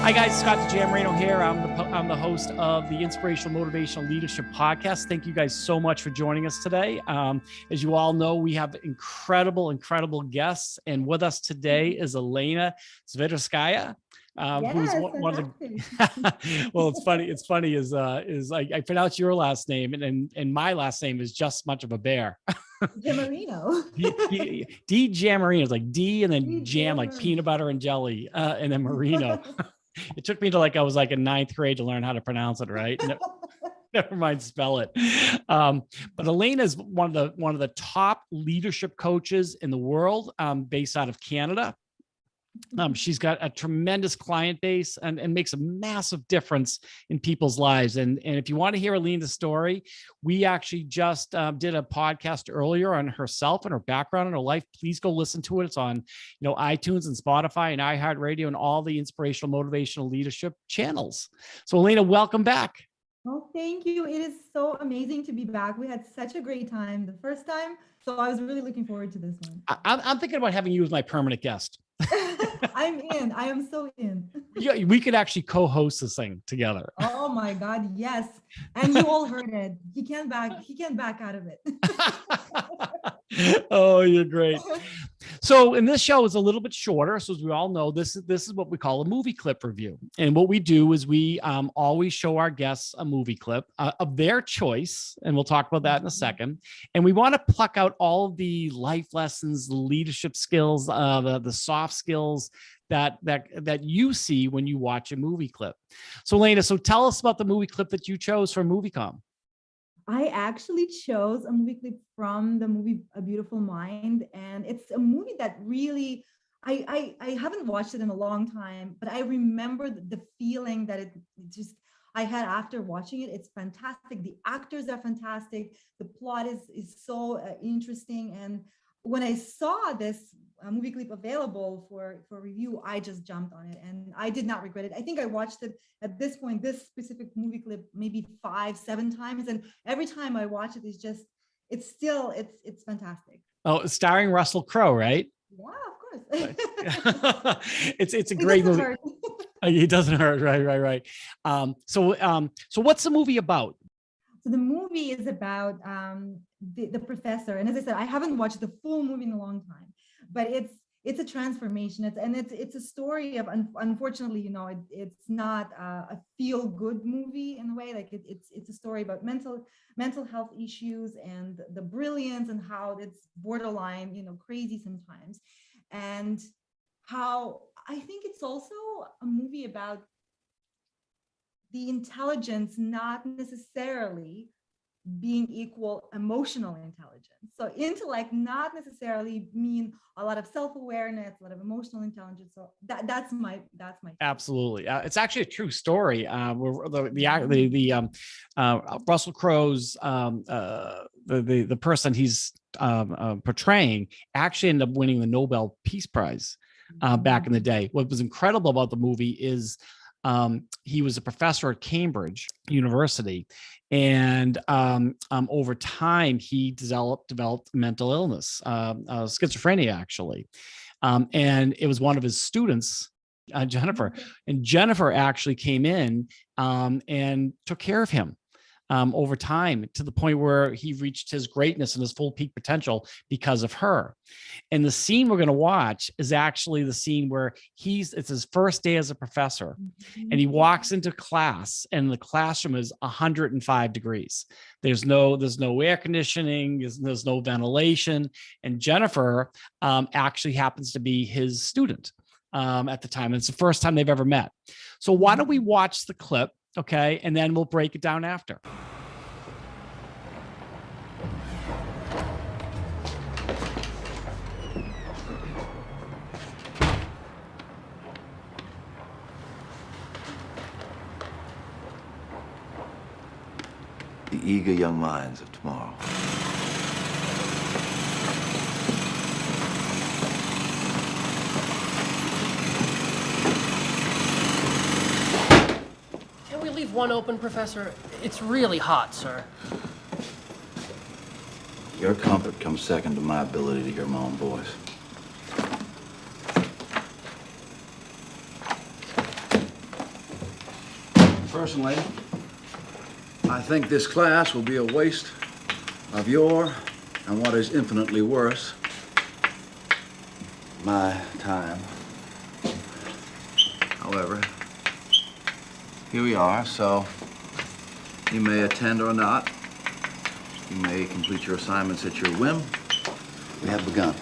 Hi guys, Scott DiGiammarino here. I'm the host of the Inspirational Motivational Leadership Podcast. Thank you guys so much for joining us today. As you all know, we have incredible guests, and with us today is Alena Sviderskaia. Who's one of the well, it's funny is I pronounce your last name and my last name is just much of a bear. DiGiammarino. DiGiammarino is like D and then jam, like peanut butter and jelly, and then Marino. It took me to I was in ninth grade to learn how to pronounce it right. Never mind spell it. But Alena is one of the top leadership coaches in the world, based out of Canada. She's got a tremendous client base and makes a massive difference in people's lives. And if you want to hear Alena's story, we actually just did a podcast earlier on herself and her background and her life. Please go listen to it. It's on iTunes and Spotify and iHeartRadio and all the inspirational motivational leadership channels. So Alena, welcome back. Oh, thank you. It is so amazing to be back. We had such a great time the first time. So I was really looking forward to this one. I'm thinking about having you as my permanent guest. I'm in. I am so in. Yeah, we could actually co-host this thing together. Oh my God, yes. And you all heard it. He can't back out of it. Oh, you're great. So, and this show is a little bit shorter. So as we all know, this is what we call a movie clip review. And what we do is we always show our guests a movie clip of their choice. And we'll talk about that in a second. And we want to pluck out all of the life lessons, the leadership skills, the soft skills that you see when you watch a movie clip. So Alena, so tell us about the movie clip that you chose for MovieCom. I actually chose a movie clip from the movie A Beautiful Mind, and it's a movie that really, I haven't watched it in a long time, but I remember the feeling that I had after watching it. It's fantastic. The actors are fantastic. The plot is so interesting. And when I saw this movie clip available for review, I just jumped on it and I did not regret it. I think I watched it at this point, this specific movie clip, maybe 5-7 times. And every time I watch it, it's fantastic. Oh, starring Russell Crowe, right? Yeah, of course. It's a great movie. It doesn't hurt. Right. So what's the movie about? So the movie is about the professor, and as I said, I haven't watched the full movie in a long time, but it's a transformation. It's a story of, unfortunately, it's not a feel-good movie in a way. Like it's a story about mental health issues and the brilliance and how it's borderline, crazy sometimes, and how I think it's also a movie about the intelligence not necessarily being equal emotional intelligence. So intellect not necessarily mean a lot of self-awareness, a lot of emotional intelligence. So that's my absolutely. It's actually a true story. Where the Russell Crowe's the person he's portraying actually ended up winning the Nobel Peace Prize back in the day. What was incredible about the movie is he was a professor at Cambridge University, and over time he developed mental illness, schizophrenia actually, and it was one of his students, Jennifer, and Jennifer actually came in and took care of him over time to the point where he reached his greatness and his full peak potential because of her. And the scene we're going to watch is actually the scene where it's his first day as a professor, and he walks into class and the classroom is 105 degrees. There's no air conditioning, there's no ventilation. And Jennifer actually happens to be his student at the time. And it's the first time they've ever met. So why don't we watch the clip? Okay, and then we'll break it down after. The eager young minds of tomorrow. Leave one open, Professor. It's really hot, sir. Your comfort comes second to my ability to hear my own voice. Personally, I think this class will be a waste of your, and what is infinitely worse, my time. However, here we are, so you may attend or not. You may complete your assignments at your whim. We have begun.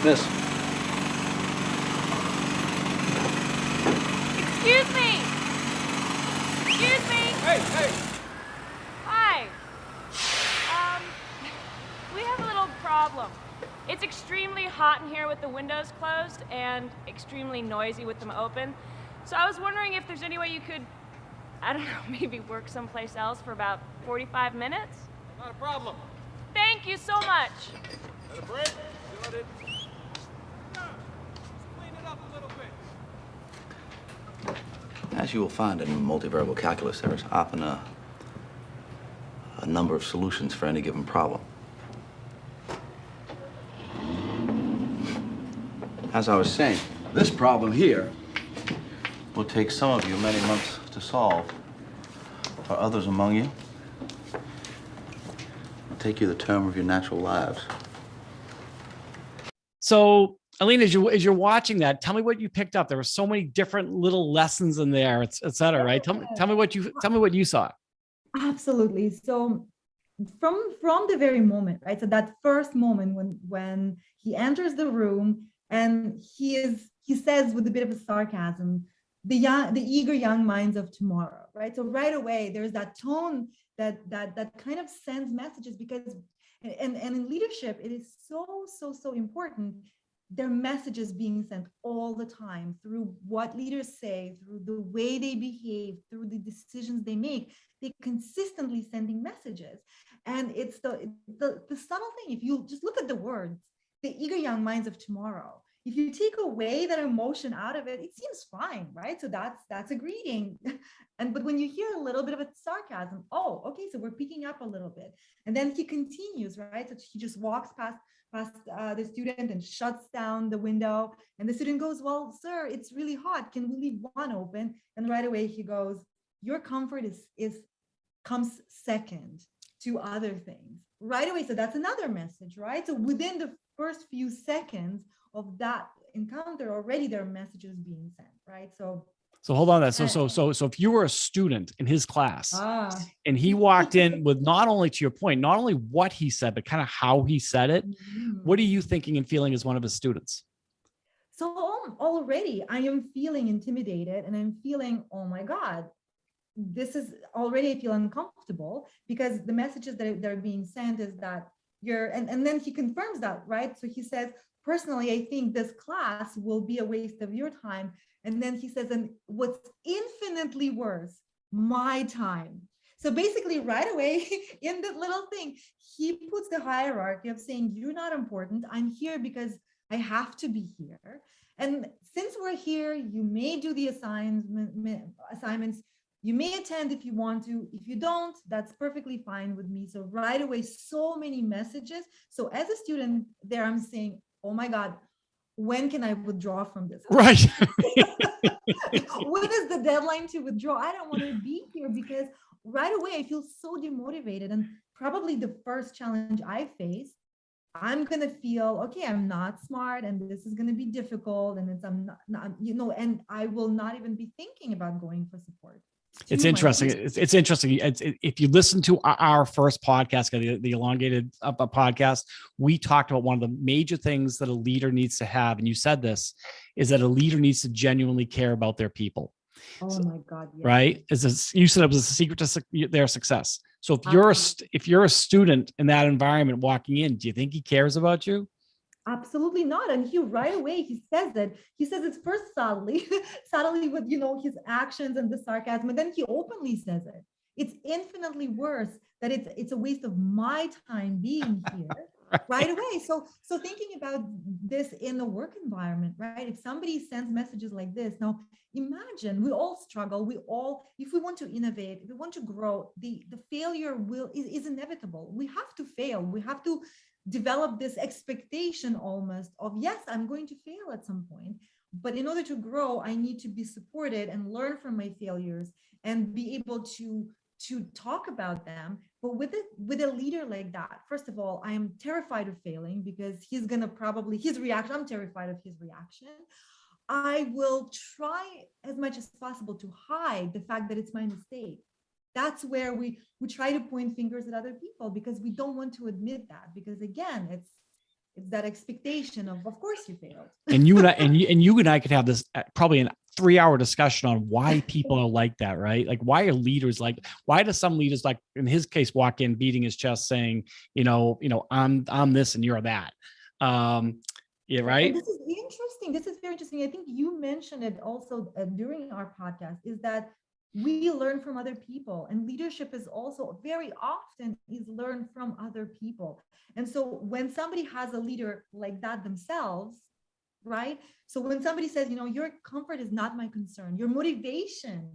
Miss. Excuse me! Excuse me! Hey! Hi. We have a little problem. It's extremely hot in here with the windows closed and extremely noisy with them open. So I was wondering if there's any way you could, I don't know, maybe work someplace else for about 45 minutes? Not a problem. Thank you so much. Got a break? Got it. Let's clean it up a little bit. As you will find in multivariable calculus, there is often a number of solutions for any given problem. As I was saying, this problem here will take some of you many months to solve. For others among you, it'll take you the term of your natural lives. So, Alena, as you're watching that, tell me what you picked up. There were so many different little lessons in there, et cetera, right? Tell me what you saw. Absolutely. So from the very moment, right? So that first moment when he enters the room and he says with a bit of a sarcasm, the eager young minds of tomorrow, right? So right away there's that tone that kind of sends messages, because and in leadership it is so important. There are messages being sent all the time through what leaders say, through the way they behave, through the decisions they make. They're consistently sending messages. And it's the subtle thing. If you just look at the words, the eager young minds of tomorrow, if you take away that emotion out of it, it seems fine, right? So that's a greeting. But when you hear a little bit of a sarcasm, oh, okay, so we're picking up a little bit. And then he continues, right? So he just walks past the student and shuts down the window. And the student goes, well, sir, it's really hot. Can we leave one open? And right away he goes, your comfort comes second to other things. Right away. So that's another message, right? So within the first few seconds of that encounter, already there are messages being sent, right? So hold on that. So if you were a student in his class and he walked in with, not only, to your point, not only what he said, but kind of how he said it, what are you thinking and feeling as one of his students? So already I am feeling intimidated, and I'm feeling, oh my God, this is already, I feel uncomfortable, because the messages that are being sent is that and then he confirms that, right? So he says, personally, I think this class will be a waste of your time. And then he says, and what's infinitely worse, my time. So basically right away in that little thing, he puts the hierarchy of saying, you're not important. I'm here because I have to be here. And since we're here, you may do the assignments. You may attend if you want to. If you don't, that's perfectly fine with me. So right away, so many messages. So as a student there, I'm saying, oh my God, when can I withdraw from this? Right. When is the deadline to withdraw? I don't want to be here, because right away I feel so demotivated. And probably the first challenge I face, I'm going to feel, okay, I'm not smart and this is going to be difficult. And I'm not, and I will not even be thinking about going for support. It's interesting. It's interesting. If you listen to our first podcast, the elongated podcast, we talked about one of the major things that a leader needs to have, and you said this, is that a leader needs to genuinely care about their people. Oh my God! Yes. Right? You said it was a secret to their success. So if you're a student in that environment walking in, do you think he cares about you? Absolutely not. And he right away, he says it first subtly with, his actions and the sarcasm, and then he openly says it. It's infinitely worse that it's a waste of my time being here. Right away. So thinking about this in the work environment, right? If somebody sends messages like this, now imagine, we all struggle. If we want to innovate, if we want to grow, the failure is inevitable. We have to fail. We have to develop this expectation almost of, yes, I'm going to fail at some point. But in order to grow, I need to be supported and learn from my failures and be able to talk about them. But with a leader like that, first of all, I am terrified of failing because he's going to probably, his reaction, I'm terrified of his reaction. I will try as much as possible to hide the fact that it's my mistake. That's where we try to point fingers at other people because we don't want to admit that, because again, it's that expectation of course you failed. And you and I, you and I could have this probably a 3-hour discussion on why people are like that, right? Like, why are leaders like, why do some leaders, like in his case, walk in beating his chest saying, I'm this and you're that. Yeah, right. And this is interesting. This is very interesting. I think you mentioned it also during our podcast, is that we learn from other people, and leadership is also very often is learned from other people. And so when somebody has a leader like that themselves, right? So when somebody says, your comfort is not my concern, your motivation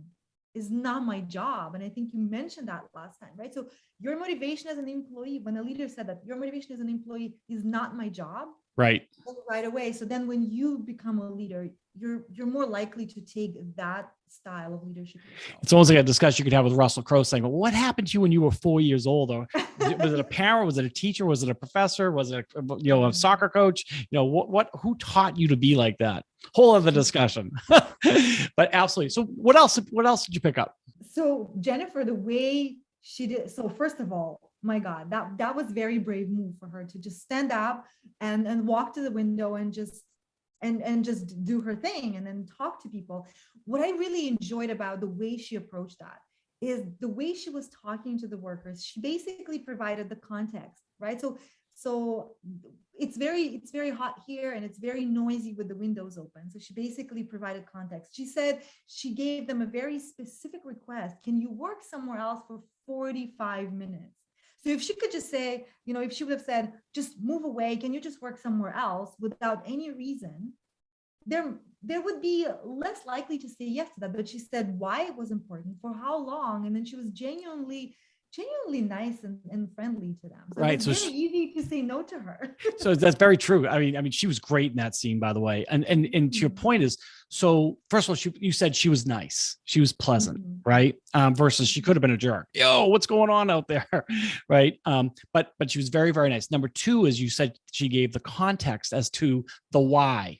is not my job. And I think you mentioned that last time, right? So your motivation as an employee, when a leader said that your motivation as an employee is not my job, right away. So then when you become a leader, you're more likely to take that style of leadership yourself. It's almost like a discussion you could have with Russell Crowe saying, well, what happened to you when you were 4 years old? Or was it a parent? Was it a teacher? Was it a professor? Was it a soccer coach? Who taught you to be like that? Whole other discussion. But absolutely. So what else did you pick up? So Jennifer, the way she did, so first of all, my God, that was very brave move for her to just stand up and walk to the window and just do her thing and then talk to people. What I really enjoyed about the way she approached that is the way she was talking to the workers. She basically provided the context, right? So it's very hot here and it's very noisy with the windows open. So she basically provided context. She said she gave them a very specific request. Can you work somewhere else for 45 minutes? So if she could just say, if she would have said, just move away, can you just work somewhere else without any reason, there would be less likely to say yes to that. But she said why it was important, for how long, and then she was genuinely nice and friendly to them. So right. It's very easy to say no to her. So that's very true. I mean, she was great in that scene, by the way. And to your point is, so first of all, you said she was nice. She was pleasant, right? Versus she could have been a jerk. Yo, what's going on out there? Right. But she was very, very nice. Number two, is you said she gave the context as to the why.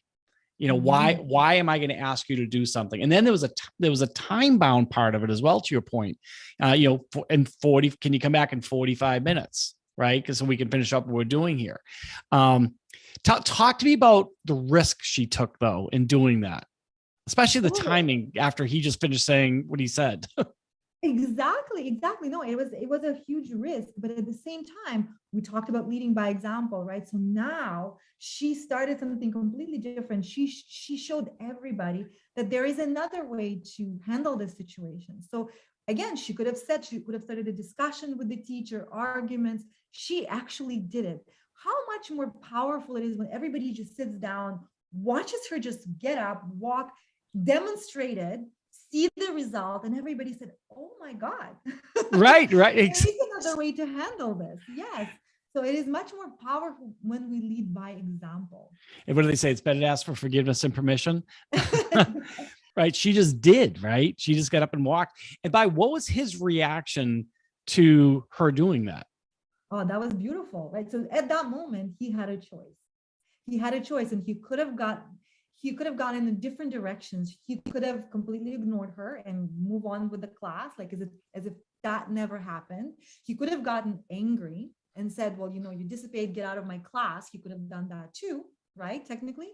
Why am I going to ask you to do something? And then there was a time bound part of it as well, to your point. In 40, can you come back in 45 minutes? Right. Because so we can finish up what we're doing here. Talk to me about the risk she took though, in doing that, especially the timing after he just finished saying what he said. Exactly. No, it was a huge risk, but at the same time, we talked about leading by example, right? So now she started something completely different. She showed everybody that there is another way to handle this situation. So again, she could have started a discussion with the teacher, arguments. She actually did it. How much more powerful it is when everybody just sits down, watches her just get up, walk, demonstrate it, see the result, and everybody said, oh my God. Right. There's another way to handle this. Yes. So it is much more powerful when we lead by example. And what do they say? It's better to ask for forgiveness and permission. Right. She just did, right? She just got up and walked. And what was his reaction to her doing that? Oh, that was beautiful, right? So at that moment, he had a choice. And he could have gone in different directions. He could have completely ignored her and move on with the class, like as if that never happened. He could have gotten angry and said, well, you dissipate, get out of my class. He could have done that too, right? Technically.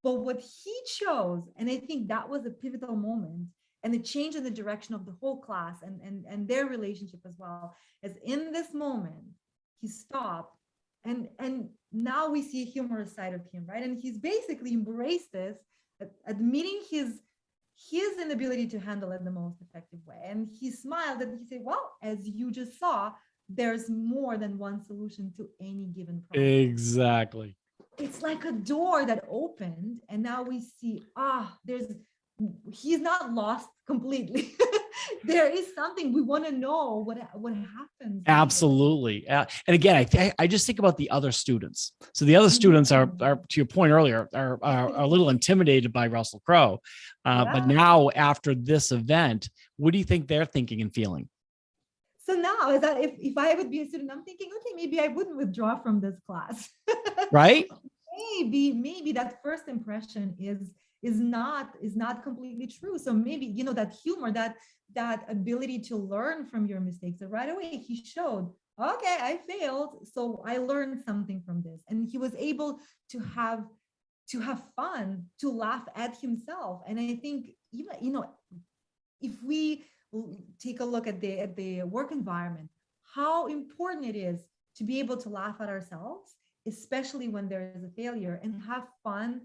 But what he chose, and I think that was a pivotal moment and the change in the direction of the whole class and their relationship as well, is in this moment, he stopped. And now we see a humorous side of him, right? And he's basically embraced this, admitting his inability to handle it the most effective way. And he smiled and he said, well, as you just saw, there's more than one solution to any given problem. Exactly. It's like a door that opened, and now we see, he's not lost completely. there is something we want to know what happens later. Absolutely. And again, I just think about the other students. So the other students are to your point earlier, are a little intimidated by Russell Crowe. But now after this event, what do you think they're thinking and feeling? So now is that if I would be a student, I'm thinking, okay, maybe I wouldn't withdraw from this class. Right? Maybe that first impression is not completely true. So maybe, you know, that humor, that ability to learn from your mistakes. So right away he showed, okay, I failed, so I learned something from this. And he was able to have fun, to laugh at himself. And I think, even, you know, if we take a look at the work environment, how important it is to be able to laugh at ourselves, especially when there is a failure, and have fun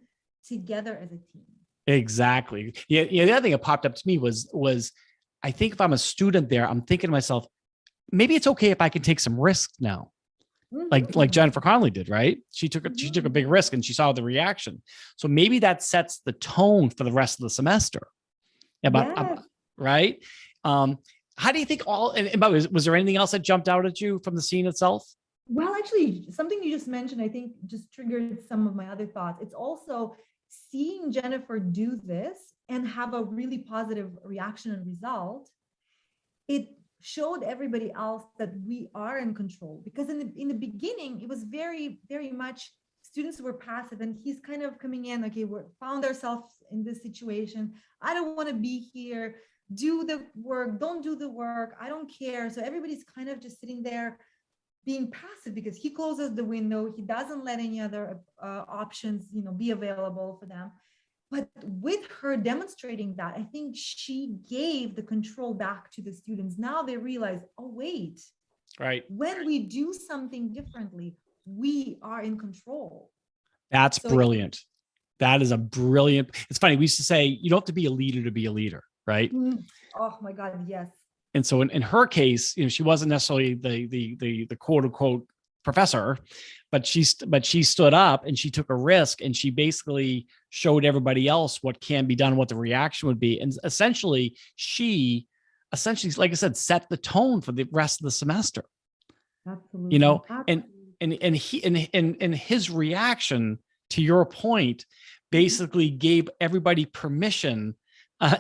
together as a team. Exactly. Yeah. The other thing that popped up to me was I think if I'm a student there, I'm thinking to myself, maybe it's okay if I can take some risks now. Like Jennifer Connelly did, right? She took a big risk and she saw the reaction. So maybe that sets the tone for the rest of the semester. Right? How do you think was there anything else that jumped out at you from the scene itself? Well, actually, something you just mentioned, I think, just triggered some of my other thoughts. It's also seeing Jennifer do this and have a really positive reaction and result. It showed everybody else that we are in control, because in the beginning, it was very, very much students were passive, and he's kind of coming in, okay, we found ourselves in this situation. I don't want to be here. Do the work, don't do the work. I don't care. So everybody's kind of just sitting there being passive, because he closes the window. He doesn't let any other options, you know, be available for them. But with her demonstrating that, I think she gave the control back to the students. Now they realize, oh, wait, right. When we do something differently, we are in control. That's brilliant. That is a brilliant. It's funny. We used to say, you don't have to be a leader to be a leader, right? Oh my God, yes. And so in her case, you know, she wasn't necessarily the quote unquote professor, but she stood up and she took a risk, and she basically showed everybody else what can be done, what the reaction would be. And essentially, like I said, set the tone for the rest of the semester. Absolutely. You know, and his reaction, to your point, basically gave everybody permission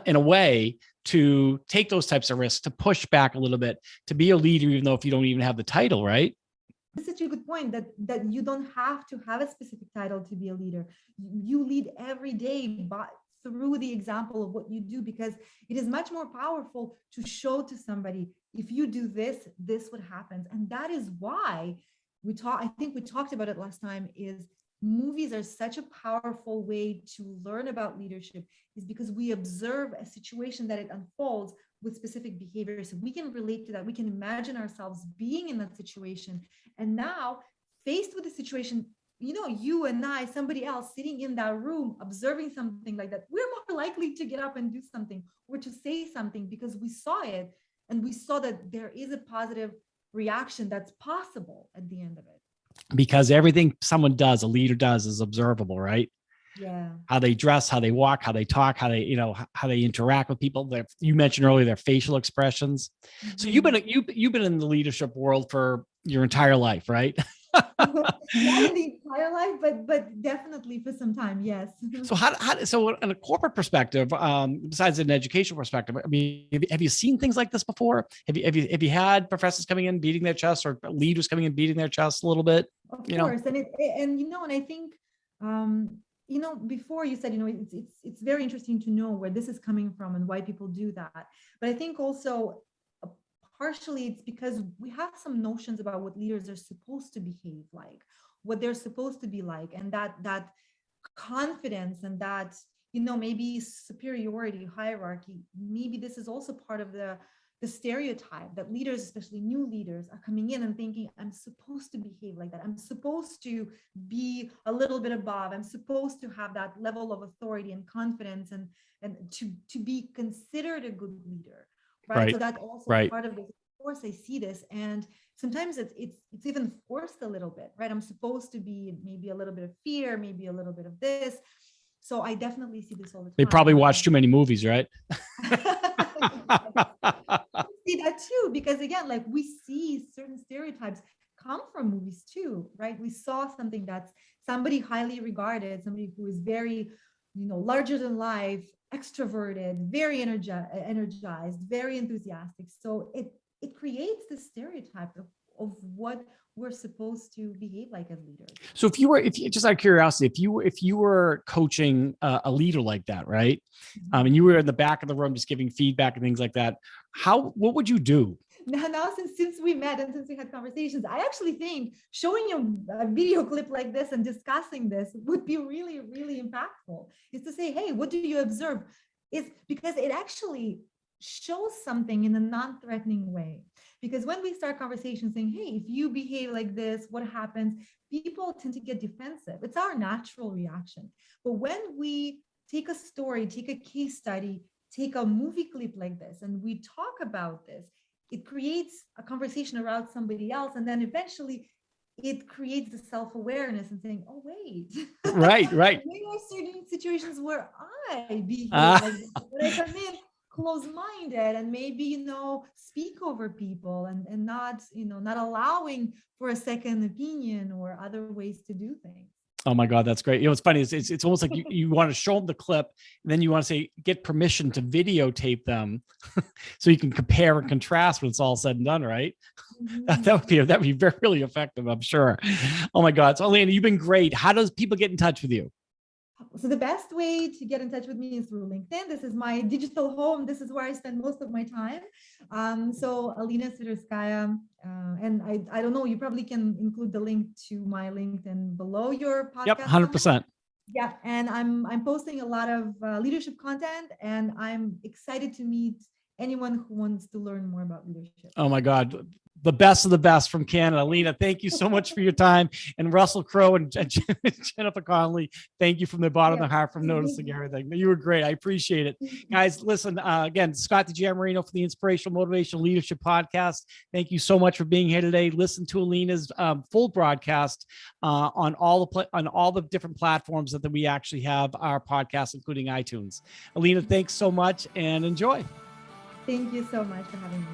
in a way to take those types of risks, to push back a little bit, to be a leader, even though if you don't even have the title, right? This is such a good point, that you don't have to have a specific title to be a leader. You lead every day through the example of what you do, because it is much more powerful to show to somebody, if you do this, this what happens. And that is why I think we talked about it last time, is movies are such a powerful way to learn about leadership, is because we observe a situation that it unfolds with specific behaviors. So we can relate to that. We can imagine ourselves being in that situation. And now, faced with the situation, you know, you and I, somebody else sitting in that room, observing something like that, we're more likely to get up and do something, or to say something, because we saw it, and we saw that there is a positive reaction that's possible at the end of it. Because everything someone does, a leader does, is observable, right? Yeah. How they dress, how they walk, how they talk, how they, you know, how they interact with people. You mentioned earlier their facial expressions. Mm-hmm. So you've been in the leadership world for your entire life, right? Not in the entire life, but definitely for some time, yes. So so in a corporate perspective, besides an educational perspective, I mean, have you seen things like this before? Have you had professors coming in beating their chest, or leaders coming in beating their chest a little bit? Of course, and I think you know, before you said, you know, it's very interesting to know where this is coming from and why people do that. But I think also partially it's because we have some notions about what leaders are supposed to behave like, what they're supposed to be like, and that confidence, and that, you know, maybe superiority, hierarchy. Maybe this is also part of the stereotype that leaders, especially new leaders, are coming in and thinking, I'm supposed to behave like that. I'm supposed to be a little bit above. I'm supposed to have that level of authority and confidence, and to be considered a good leader. Right. So that's also part of this. Of course, I see this, and sometimes it's even forced a little bit, right? I'm supposed to be maybe a little bit of fear, maybe a little bit of this. So I definitely see this all the time. They probably watch too many movies, right? See that too, because again, like we see certain stereotypes come from movies too, right? We saw something that's somebody highly regarded, somebody who is very, larger than life, extroverted, very energized, very enthusiastic. So it creates this stereotype of what we're supposed to behave like as leaders. So if you just out of curiosity, if you were coaching a leader like that, right? And you were in the back of the room just giving feedback and things like that, what would you do? Now since we met and since we had conversations, I actually think showing a video clip like this and discussing this would be really, really impactful. Is to say, hey, what do you observe? Is because it actually shows something in a non-threatening way. Because when we start conversations saying, hey, if you behave like this, what happens? People tend to get defensive. It's our natural reaction. But when we take a story, take a case study, take a movie clip like this, and we talk about this, it creates a conversation around somebody else. And then eventually it creates the self-awareness and saying, oh, wait. Right. There are certain situations where I behave like this, but I come in close-minded and maybe, speak over people and not, not allowing for a second opinion or other ways to do things. Oh my God, that's great. It's funny. It's almost like you want to show them the clip, and then you want to say, get permission to videotape them so you can compare and contrast when it's all said and done, right? Mm-hmm. That would be very, really effective, I'm sure. Oh my God. So Alena, you've been great. How does people get in touch with you? So the best way to get in touch with me is through LinkedIn. This is my digital home. This is where I spend most of my time. So Alena Sviderskaia, and I don't know, you probably can include the link to my LinkedIn below your podcast. Yep, 100%. Yeah, and I'm posting a lot of leadership content, and I'm excited to meet anyone who wants to learn more about leadership. Oh my God. The best of the best from Canada. Alena, thank you so much for your time. And Russell Crowe and Jennifer Connelly, thank you from the bottom of the heart for noticing everything. You were great. I appreciate it. Guys, listen, again, Scott DiGiammarino for the Inspirational Motivational Leadership Podcast. Thank you so much for being here today. Listen to Alena's full broadcast on all the different platforms that we actually have our podcast, including iTunes. Alena, thanks so much and enjoy. Thank you so much for having me.